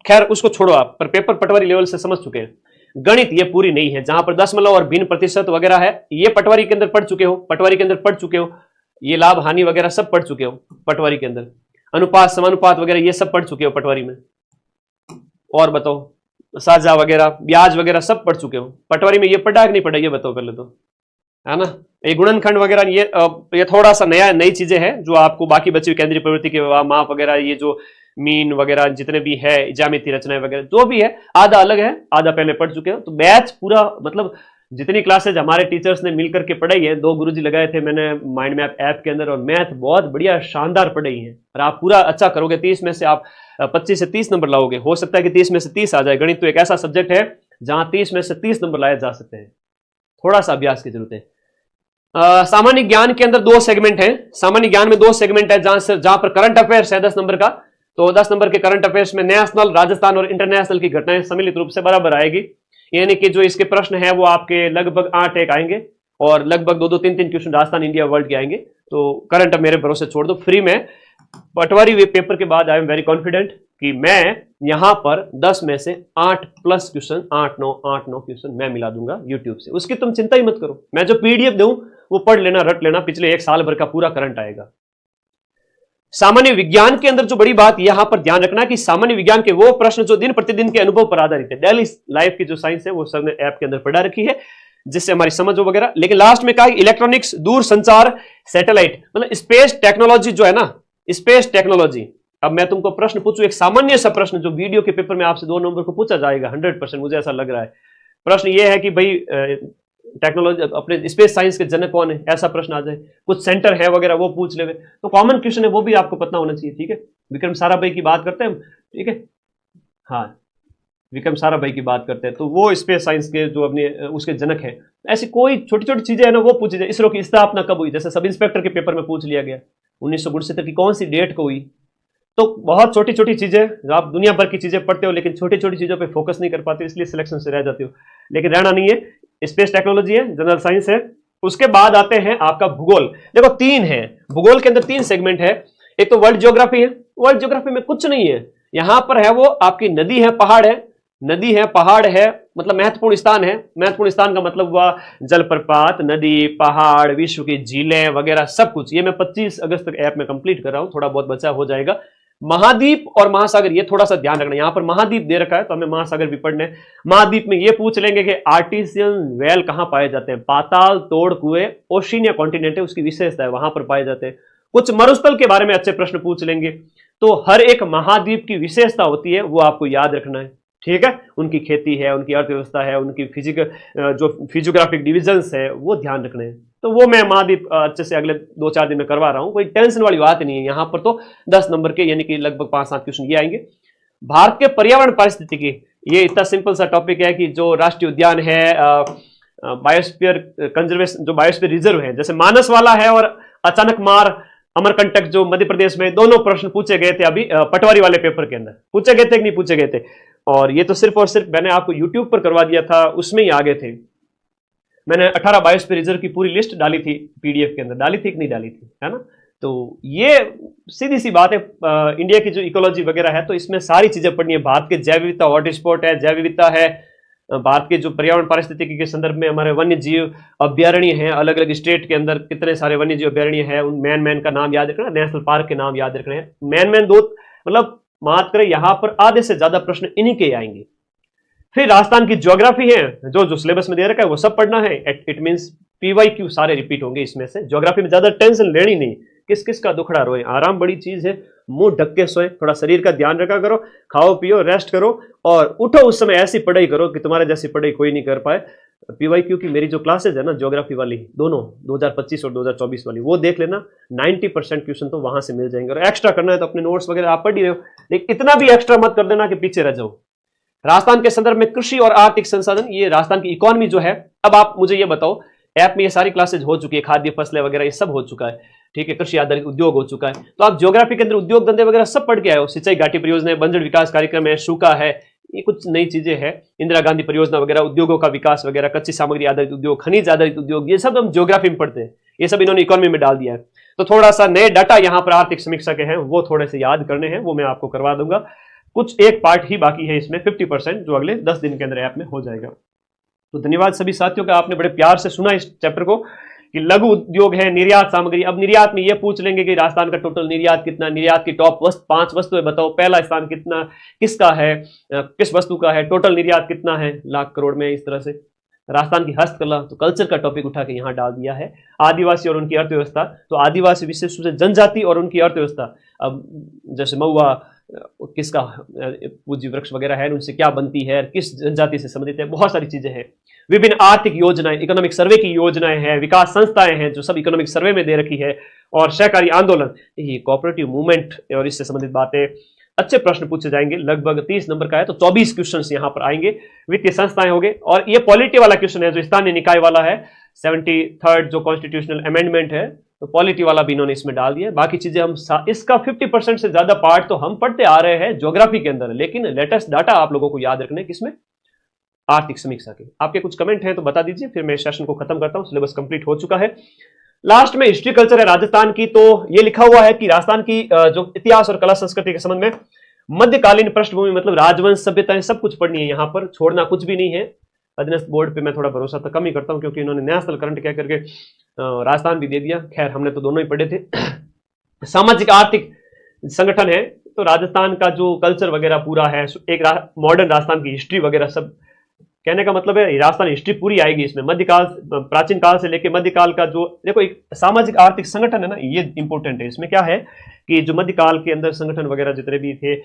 खैर उसको छोड़ो आप, पर पेपर पटवारी लेवल से समझ चुके हैं। गणित ये पूरी नहीं है, जहां पर दशमलव और भिन्न प्रतिशत वगैरह है, ये पटवारी के अंदर पढ़ चुके हो, पटवारी के अंदर पढ़ चुके हो, ये लाभ हानि वगैरह सब पढ़ चुके हो पटवारी के अंदर, अनुपात समानुपात वगैरह ये सब पढ़ चुके हो पटवारी में। और बताओ, साझा वगैरह, ब्याज वगैरह सब पढ़ चुके हो पटवारी में, ये पढ़ा कि नहीं पढ़ा, ये बताओ पहले तो, है ना। ये गुणनखंड वगैरह ये थोड़ा सा नई चीजें हैं जो आपको बाकी बची हुई केंद्रीय प्रवृत्ति के माप वगैरह, ये जो मीन वगैरह जितने भी है, ज्यामिति रचनाएं वगैरह जो भी है, आधा अलग है, आधा पहले पढ़ चुके हो। तो बैच पूरा, मतलब जितनी क्लासेज हमारे टीचर्स ने मिलकर के पढ़ाई है, 2 गुरुजी लगाए थे मैंने माइंड मैप ऐप के अंदर, और मैथ बहुत बढ़िया शानदार पढ़ाई है, और आप पूरा अच्छा करोगे 30 में से आप 25 से 30 नंबर लाओगे। हो सकता है कि 30 में से 30 आ जाए। गणित तो एक ऐसा सब्जेक्ट है जहां 30 में से 30 नंबर लाए जा सकते हैं, थोड़ा सा अभ्यास की जरूरत है। सामान्य ज्ञान के अंदर 2 सेगमेंट हैं, सामान्य ज्ञान में 2 सेगमेंट है, जहां पर करंट अफेयर्स है 10 नंबर का। तो 10 नंबर के करंट अफेयर्स में नेशनल, राजस्थान और इंटरनेशनल की घटनाएं सम्मिलित रूप से बराबर आएगी, यानी कि जो इसके प्रश्न है वो आपके लगभग 8-1 आएंगे, और लगभग 2-2, 3-3 क्वेश्चन राजस्थान, इंडिया, वर्ल्ड के आएंगे। तो करंट मेरे भरोसे छोड़ दो, फ्री में पटवारी वे पेपर के बाद आई एम वेरी कॉन्फिडेंट कि मैं यहां पर 10 में से 8+ क्वेश्चन, 8-9 क्वेश्चन मैं मिला दूंगा यूट्यूब से। उसकी तुम चिंता ही मत करो, मैं जो पीडीएफ दूं वो पढ़ लेना, रट लेना, पिछले 1 साल भर का पूरा करंट आएगा। सामान्य विज्ञान के अंदर जो बड़ी बात यहां पर ध्यान रखना कि सामान्य विज्ञान के वो प्रश्न जो दिन प्रतिदिन के अनुभव पर आधारित है, डेली लाइफ की जो साइंस है वो सब ने ऐप के अंदर पढ़ा रखी है, जिससे हमारी समझ हो वगैरह। लेकिन लास्ट में कहा इलेक्ट्रॉनिक्स, दूर संचार, सैटेलाइट, मतलब स्पेस टेक्नोलॉजी जो है ना, स्पेस टेक्नोलॉजी। अब मैं तुमको प्रश्न पूछूं, एक सामान्य सा प्रश्न जो वीडियो के पेपर में आपसे 2 नंबर को पूछा जाएगा 100%, मुझे ऐसा लग रहा है। प्रश्न ये है कि भाई टेक्नोलॉजी, अपने स्पेस साइंस के जनक कौन है, ऐसा प्रश्न आ जाए, कुछ सेंटर है वगैरह वो पूछ ले, तो कॉमन क्वेश्चन है, वो भी आपको पता होना चाहिए। ठीक है, विक्रम साराभाई की बात करते हैं, ठीक है, हाँ विक्रम साराभाई की बात करते हैं, तो वो स्पेस साइंस के जो अपने उसके जनक हैं। ऐसी कोई छोटी छोटी चीजें है ना वो पूछी जाए। इसरो की स्थापना कब हुई, जैसे सब इंस्पेक्टर के पेपर में पूछ लिया गया 1969 की कौन सी डेट को हुई। तो बहुत छोटी छोटी चीजें, आप दुनिया भर की चीजें पढ़ते हो लेकिन छोटी छोटी चीजों पे फोकस नहीं कर पाते, इसलिए सिलेक्शन से रह जाते हो। लेकिन रहना नहीं है, स्पेस टेक्नोलॉजी है, जनरल साइंस है। उसके बाद आते हैं आपका भूगोल। देखो 3 है, भूगोल के अंदर 3 सेगमेंट है। एक तो वर्ल्ड ज्योग्राफी है, वर्ल्ड ज्योग्राफी में कुछ नहीं है, यहां पर है वो आपकी नदी है, पहाड़ है, नदी है, पहाड़ है, मतलब महत्वपूर्ण स्थान है। महत्वपूर्ण स्थान का मतलब हुआ जलप्रपात, नदी, पहाड़, विश्व की झीलें वगैरह सब कुछ। ये मैं 25 अगस्त तक ऐप में कंप्लीट कर रहा हूं, थोड़ा बहुत बचा हो जाएगा। महाद्वीप और महासागर, ये थोड़ा सा ध्यान रखना, यहां पर महाद्वीप दे रखा है तो हमें महासागर भी पढ़ने। महाद्वीप में ये पूछ लेंगे कि आर्टिसियन वेल कहां पाए जाते हैं, पाताल तोड़ कुएं, ओशिनिया कॉन्टिनेंट है उसकी विशेषता है, वहां पर पाए जाते हैं। कुछ मरुस्थल के बारे में अच्छे प्रश्न पूछ लेंगे। तो हर एक महाद्वीप की विशेषता होती है, वो आपको याद रखना है, ठीक है। उनकी खेती है, उनकी अर्थव्यवस्था है, उनकी फिजिकल जो फिजियोग्राफिक डिविजन्स है वो ध्यान रखने हैं। तो वो मैं महाद्वीप अच्छे से अगले 2-4 दिन में करवा रहा हूं, कोई टेंशन वाली बात नहीं है। यहां पर तो 10 नंबर के यानी कि लगभग 5-7 क्वेश्चन ये आएंगे। भारत के पर्यावरण पारिस्थितिकी, ये इतना सिंपल सा टॉपिक है कि जो राष्ट्रीय उद्यान है, बायोस्फीयर कंजर्वेशन, जो बायोस्फीयर रिजर्व है, जैसे मानस वाला है और अचानक मार, अमरकंटक जो मध्य प्रदेश में, दोनों प्रश्न पूछे गए थे अभी पटवारी वाले पेपर के अंदर। पूछे गए थे कि नहीं पूछे गए थे? और ये तो सिर्फ और सिर्फ मैंने आपको यूट्यूब पर करवा दिया था, उसमें ही आ गए थे। मैंने 18 बायोस्फीयर रिजर्व की पूरी लिस्ट डाली थी, पीडीएफ के अंदर डाली थी कि नहीं डाली थी, है ना। तो ये सीधी सी बात है। इंडिया की जो इकोलॉजी वगैरह है तो इसमें सारी चीजें पढ़नी है। भारत के जैव विविधता हॉटस्पॉट है, जैव विविधता है, भारत के जो पर्यावरण पारिस्थितिकी के संदर्भ में हमारे वन्य जीव अभ्यारण्य हैं, अलग अलग स्टेट के अंदर कितने सारे वन्य जीव अभ्यारण्य हैं, उन मैन का नाम याद रखना, नेशनल पार्क के नाम याद रखने हैं। मैन दो, मतलब मात्र यहां पर आधे से ज्यादा प्रश्न इन्हीं के आएंगे। फिर राजस्थान की ज्योग्राफी है, जो सिलेबस में दे रखा है वो सब पढ़ना है। इट मींस PYQ सारे रिपीट होंगे इसमें से। ज्योग्राफी में ज्यादा टेंशन लेनी नहीं, किस किस का दुखड़ा रोए, आराम बड़ी चीज है, मुंह ढक के सोए, थोड़ा शरीर का ध्यान रखा करो, खाओ पियो रेस्ट करो और उठो उस समय ऐसी पढ़ाई करो कि तुम्हारे जैसी पढ़ाई कोई नहीं कर पाए। PYQ की मेरी जो क्लासेज है ना ज्योग्राफी वाली, दोनों 2025 और 2024 वाली, वो देख लेना, 90% क्वेश्चन तो वहां से मिल जाएंगे। और एक्स्ट्रा करना है तो अपने नोट्स वगैरह आप पढ़ ही रहे हो, लेकिन इतना भी एक्स्ट्रा मत कर देना कि पीछे रह जाओ। राजस्थान के संदर्भ में कृषि और आर्थिक संसाधन, ये राजस्थान की इकोनॉमी जो है। अब आप मुझे ये बताओ, ऐप में ये सारी क्लासेज हो चुकी है, खाद्य फसलें वगैरह ये सब हो चुका है, ठीक है, कृषि आधारित उद्योग हो चुका है। तो आप ज्योग्राफी के अंदर उद्योग धंधे वगैरह सब पढ़ के आए हो। सिंचाई घाटी परियोजना, बंजर विकास कार्यक्रम है, सूखा है, ये कुछ नई चीजें हैं, इंदिरा गांधी परियोजना वगैरह, उद्योगों का विकास वगैरह, कच्ची सामग्री आधारित उद्योग, खनिज आधारित उद्योग, ये सब हम ज्योग्राफी में पढ़ते हैं। ये सब इन्होंने इकोनॉमी में डाल दिया है। तो थोड़ा सा नए डाटा यहाँ पर आर्थिक समीक्षा के हैं, वो थोड़े से याद करने हैं, वो मैं आपको करवा दूंगा। कुछ एक पार्ट ही बाकी है इसमें, 50% जो अगले 10 दिन के अंदर ऐप में हो जाएगा। तो धन्यवाद सभी साथियों का, आपने बड़े प्यार से सुना इस चैप्टर को कि लघु उद्योग है, निर्यात सामग्री। अब निर्यात में ये पूछ लेंगे कि राजस्थान का टोटल निर्यात कितना, निर्यात की टॉप 5 वस्तुएं बताओ, पहला स्थान कितना किसका है, किस वस्तु का है, टोटल निर्यात कितना है लाख करोड़ में। इस तरह से राजस्थान की हस्तकला, तो कल्चर का टॉपिक उठा के यहाँ डाल दिया है। आदिवासी और उनकी अर्थव्यवस्था, तो आदिवासी विशेष रूप से जनजाति और उनकी अर्थव्यवस्था। अब जैसे महुआ किसका पूज्य वृक्ष वगैरह है, उनसे क्या बनती है, किस जनजाति से संबंधित है, बहुत सारी चीजें हैं। विभिन्न आर्थिक योजनाएं, इकोनॉमिक सर्वे की योजनाएं हैं, विकास संस्थाएं हैं जो सब इकोनॉमिक सर्वे में दे रखी है, और सहकारी आंदोलन, ये कोऑपरेटिव मूवमेंट और इससे संबंधित बातें। अच्छे प्रश्न पूछे जाएंगे, लगभग 30 नंबर का है, तो 24 क्वेश्चन यहाँ पर आएंगे। वित्तीय संस्थाएं हो गए, और ये पॉलिटी वाला क्वेश्चन है जो स्थानीय निकाय वाला है, 73rd जो कॉन्स्टिट्यूशनल अमेंडमेंट है, तो पॉलिटी वाला भी इन्होंने इसमें डाल दिया। बाकी चीजें हम इसका 50% से ज्यादा पार्ट तो हम पढ़ते आ रहे हैं ज्योग्राफी के अंदर, लेकिन लेटेस्ट डाटा आप लोगों को याद रखने किसमें, आर्थिक समीक्षा के। आपके कुछ कमेंट हैं तो बता दीजिए, फिर मैं सेशन को खत्म करता हूं। सिलेबस कंप्लीट हो चुका है। लास्ट में हिस्ट्री कल्चर है राजस्थान की, तो ये लिखा हुआ है कि राजस्थान की जो इतिहास और कला संस्कृति के संबंध में मध्यकालीन पृष्ठभूमि, मतलब राजवंश सभ्यताएं सब कुछ पढ़नी है, यहाँ पर छोड़ना कुछ भी नहीं है। अधीनस्थ बोर्ड पे मैं थोड़ा भरोसा तो कम ही करता हूँ, क्योंकि इन्होंने नेशनल करंट कह करके राजस्थान भी दे दिया। खैर हमने तो दोनों ही पढ़े थे। सामाजिक आर्थिक संगठन है, तो राजस्थान का जो कल्चर वगैरह पूरा है, एक मॉडर्न राजस्थान की हिस्ट्री वगैरह सब, कहने का मतलब है राजस्थान हिस्ट्री पूरी आएगी इसमें। मध्यकाल, प्राचीन काल से लेके मध्यकाल का जो, देखो एक सामाजिक आर्थिक संगठन है ना, ये इंपॉर्टेंट है। इसमें क्या है कि जो मध्यकाल के अंदर संगठन वगैरह जितने भी थे,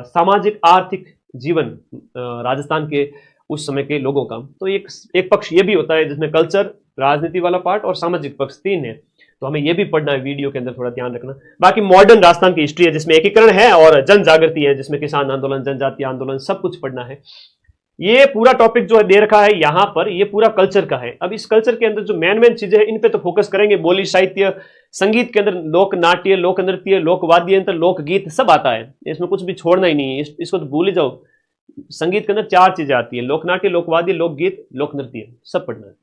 सामाजिक आर्थिक जीवन राजस्थान के उस समय के लोगों का, तो एक पक्ष ये भी होता है जिसमें कल्चर, राजनीति वाला पार्ट और सामाजिक पक्ष 3 है। तो हमें ये भी पढ़ना है, वीडियो के अंदर थोड़ा ध्यान रखना। बाकी मॉडर्न राजस्थान की हिस्ट्री है जिसमें एकीकरण है और जन जागृति है, जिसमें किसान आंदोलन, जनजातीय आंदोलन सब कुछ पढ़ना है। ये पूरा टॉपिक जो दे रखा है यहाँ पर, ये पूरा कल्चर का है। अब इस कल्चर के अंदर जो मेन चीजें हैं, इन पे तो फोकस करेंगे। बोली, साहित्य, संगीत के अंदर लोक नाट्य, लोक नृत्य, लोक वाद्य यंत्र, लोकगीत सब आता है, इसमें कुछ भी छोड़ना ही नहीं है। इसको तो भूल ही जाओ। संगीत के अंदर 4 चीजें आती है, लोकनाट्य, लोकवाद्य, लोकगीत, लोक नृत्य, सब पढ़ना है।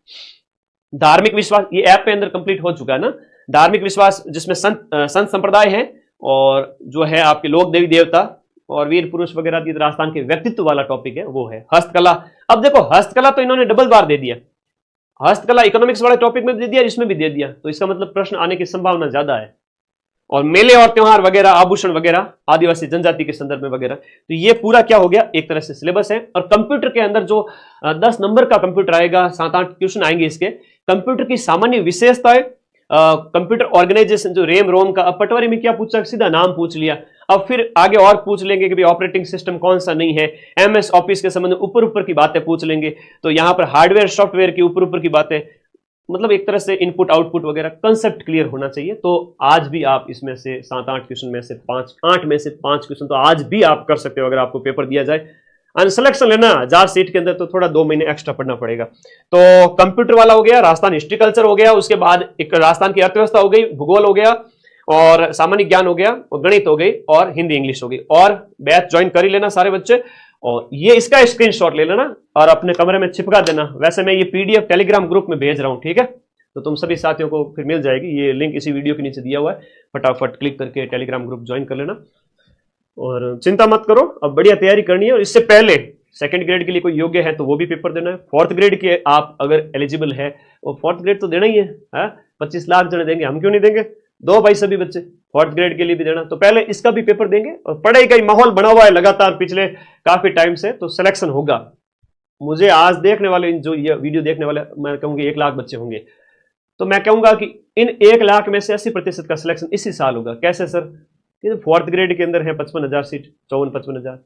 धार्मिक विश्वास, ये ऐप पे अंदर कंप्लीट हो चुका है ना। धार्मिक विश्वास जिसमें संत संप्रदाय है, और जो है आपके लोक देवी देवता और वीर पुरुष वगैरह, राजस्थान के व्यक्तित्व वाला टॉपिक है वो है। हस्तकला, अब देखो हस्तकला तो इन्होंने डबल बार दे दिया, हस्तकला इकोनॉमिक्स वाले टॉपिक में दे दिया, इसमें भी दे दिया, तो इसका मतलब प्रश्न आने की संभावना ज्यादा है। और मेले और त्योहार वगैरह, आभूषण वगैरह, आदिवासी जनजाति के संदर्भ में वगैरह, तो ये पूरा क्या हो गया, एक तरह से सिलेबस है। और कंप्यूटर के अंदर जो 10 नंबर का कंप्यूटर आएगा, 7-8 क्वेश्चन आएंगे इसके। कंप्यूटर की सामान्य विशेषताएं, कंप्यूटर ऑर्गेनाइजेशन, जो रेम रोम का, अब पटवारी में क्या पूछा, सीधा नाम पूछ लिया। अब फिर आगे और पूछ लेंगे कि भाई ऑपरेटिंग सिस्टम कौन सा नहीं है, MS ऑफिस के संबंध में ऊपर की बातें पूछ लेंगे। तो यहाँ पर हार्डवेयर सॉफ्टवेयर की ऊपर की बातें, मतलब एक तरह से इनपुट आउटपुट वगैरह कंसेप्ट क्लियर होना चाहिए। तो आज भी आप इसमें से 7-8 क्वेश्चन में से 8 में से 5 क्वेश्चन तो आज भी आप कर सकते हो, अगर आपको पेपर दिया जाए। अनसिलेक्शन लेना जार सीट के अंदर, तो थोड़ा 2 महीने एक्स्ट्रा पढ़ना पड़ेगा। तो कंप्यूटर वाला हो गया, राजस्थान हिस्ट्री कल्चर हो गया, उसके बाद एक राजस्थान की अर्थव्यवस्था हो गई, भूगोल हो गया, और सामान्य ज्ञान हो गया, और गणित हो गई, और हिंदी इंग्लिश हो गई। और बैच ज्वाइन कर ही लेना सारे बच्चे, और ये इसका स्क्रीनशॉट ले लेना और अपने कमरे में चिपका देना। वैसे मैं ये PDF टेलीग्राम ग्रुप में भेज रहा हूं, ठीक है, तो तुम सभी साथियों को फिर मिल जाएगी। ये लिंक इसी वीडियो के नीचे दिया हुआ है, फटाफट क्लिक करके टेलीग्राम ग्रुप ज्वाइन कर लेना। और चिंता मत करो, अब बढ़िया तैयारी करनी है। और इससे पहले सेकंड ग्रेड के लिए कोई योग्य है तो वो भी पेपर देना है। फोर्थ ग्रेड के आप अगर एलिजिबल है, वो फोर्थ ग्रेड तो देना ही है, 25 लाख जने देंगे, हम क्यों नहीं देंगे। दो भाई सभी बच्चे फोर्थ ग्रेड के लिए भी देना, तो पहले इसका भी पेपर देंगे। और पढ़ाई का माहौल बना हुआ है लगातार पिछले काफी टाइम से, तो सिलेक्शन होगा। मुझे आज देखने वाले, जो ये वीडियो देखने वाले, मैं कहूंगी 1 लाख बच्चे होंगे, तो मैं कहूंगा कि इन 1 लाख में से 80% का सिलेक्शन इसी साल होगा। कैसे सर? फोर्थ ग्रेड के अंदर है 55,000 सीट, 54-55,000,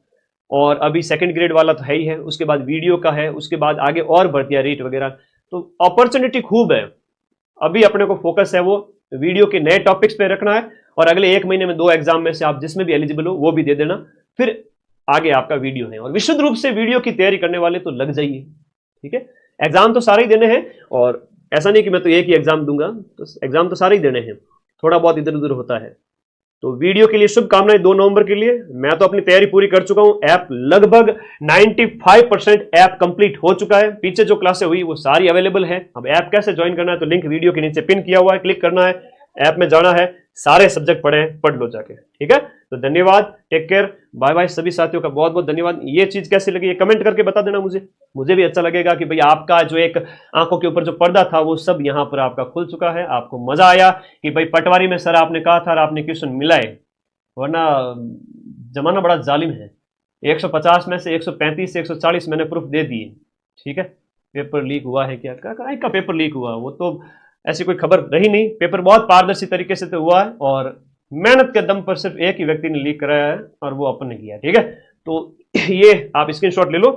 और अभी सेकंड ग्रेड वाला तो है ही है, उसके बाद वीडियो का है, उसके बाद आगे और भर्तियां, रीट वगैरह, तो अपॉर्चुनिटी खूब है। अभी अपने को फोकस है वो वीडियो के नए टॉपिक्स पे रखना है, और अगले 1 महीने में 2 एग्जाम में से आप जिसमें भी एलिजिबल हो वो भी दे देना, फिर आगे आपका वीडियो है। और विशुद्ध रूप से वीडियो की तैयारी करने वाले तो लग जाइए, ठीक है। एग्जाम तो सारे ही देने हैं, और ऐसा नहीं कि मैं तो एक ही एग्जाम दूंगा, तो एग्जाम तो सारे ही देने हैं, थोड़ा बहुत इधर उधर होता है। तो वीडियो के लिए शुभकामनाएं 2 नवंबर के लिए। मैं तो अपनी तैयारी पूरी कर चुका हूं, ऐप लगभग 95% ऐप कंप्लीट हो चुका है। पीछे जो क्लासें हुई वो सारी अवेलेबल है। अब ऐप कैसे ज्वाइन करना है, तो लिंक वीडियो के नीचे पिन किया हुआ है, क्लिक करना है, ऐप में जाना है, सारे सब्जेक्ट पढ़ लो जाके, ठीक है। तो धन्यवाद, टेक केयर, बाय बाय। सभी साथियों का बहुत बहुत धन्यवाद। ये चीज कैसी लगी ये कमेंट करके बता देना मुझे भी अच्छा लगेगा कि भाई आपका जो एक आंखों के ऊपर जो पर्दा था वो सब यहाँ पर आपका खुल चुका है। आपको मजा आया कि भाई पटवारी में सर आपने कहा था और आपने क्वेश्चन मिलाए, वरना जमाना बड़ा जालिम है। 150 में से 135 से 140 मैंने प्रूफ दे दिए, ठीक है। पेपर लीक हुआ है क्या का पेपर लीक हुआ, वो तो ऐसी कोई खबर रही नहीं। पेपर बहुत पारदर्शी तरीके से तो हुआ है, और मेहनत के दम पर सिर्फ एक ही व्यक्ति ने लीक कराया है और वो अपन ने किया, ठीक है। तो ये आप स्क्रीनशॉट ले लो।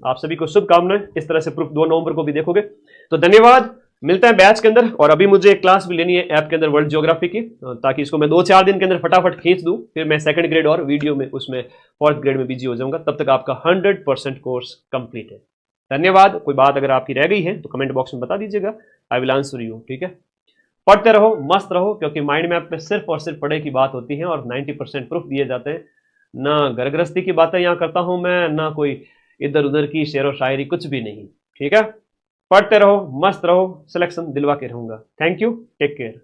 आप सभी को शुभकामनाएं। इस तरह से प्रूफ 2 नवंबर को भी देखोगे। तो धन्यवाद, मिलते हैं बैच के अंदर। और अभी मुझे एक क्लास भी लेनी है ऐप के अंदर वर्ल्ड ज्योग्राफी की, ताकि इसको मैं 2-4 दिन के अंदर फटाफट खींच दूं, फिर मैं सेकंड ग्रेड और वीडियो में उसमें फोर्थ ग्रेड में बिजी हो जाऊंगा। तब तक आपका 100% कोर्स कंप्लीट है। धन्यवाद। कोई बात अगर आपकी रह गई है तो कमेंट बॉक्स में बता दीजिएगा, आई विल आंसर यू, ठीक है। पढ़ते रहो, मस्त रहो, क्योंकि माइंड मैप में सिर्फ और सिर्फ पढ़ाई की बात होती है और 90% प्रूफ दिए जाते हैं। ना घर गृहस्थी की बातें यहाँ करता हूं मैं, ना कोई इधर उधर की शेर व शायरी, कुछ भी नहीं, ठीक है। पढ़ते रहो, मस्त रहो, सिलेक्शन दिलवा के रहूंगा। Thank you, take care.